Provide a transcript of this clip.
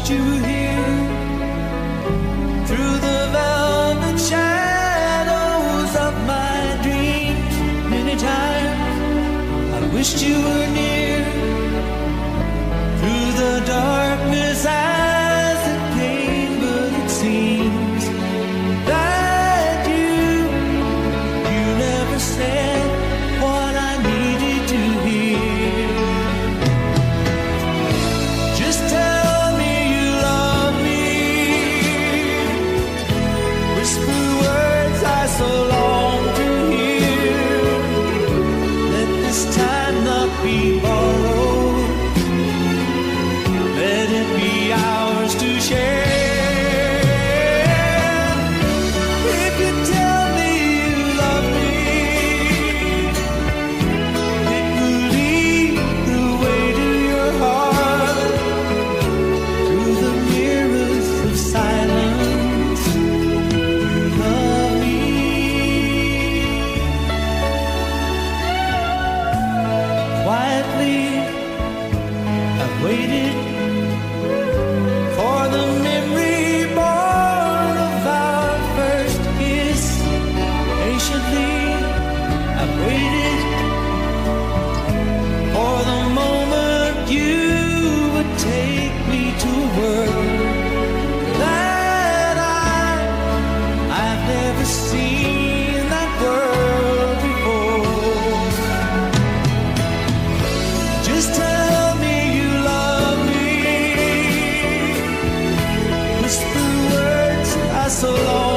wished you were here. Through the velvet shadows of my dreams, many times I wished you were near. Through the darkness as it came, but it seems that you never said what I needed to hear. Just tell me you love me, whisper words I so long to hear. Let this time not be borrowed, let it be ours to share. If you tell me you love me, it will lead the way to your heart. Through the mirrors of silence, you love me. Quietly I've waited for the memory born of our first kiss. Patiently I've waited for the moment you would take me to a world that I've never seen that world before. Just tell me you love me, whisper words I so long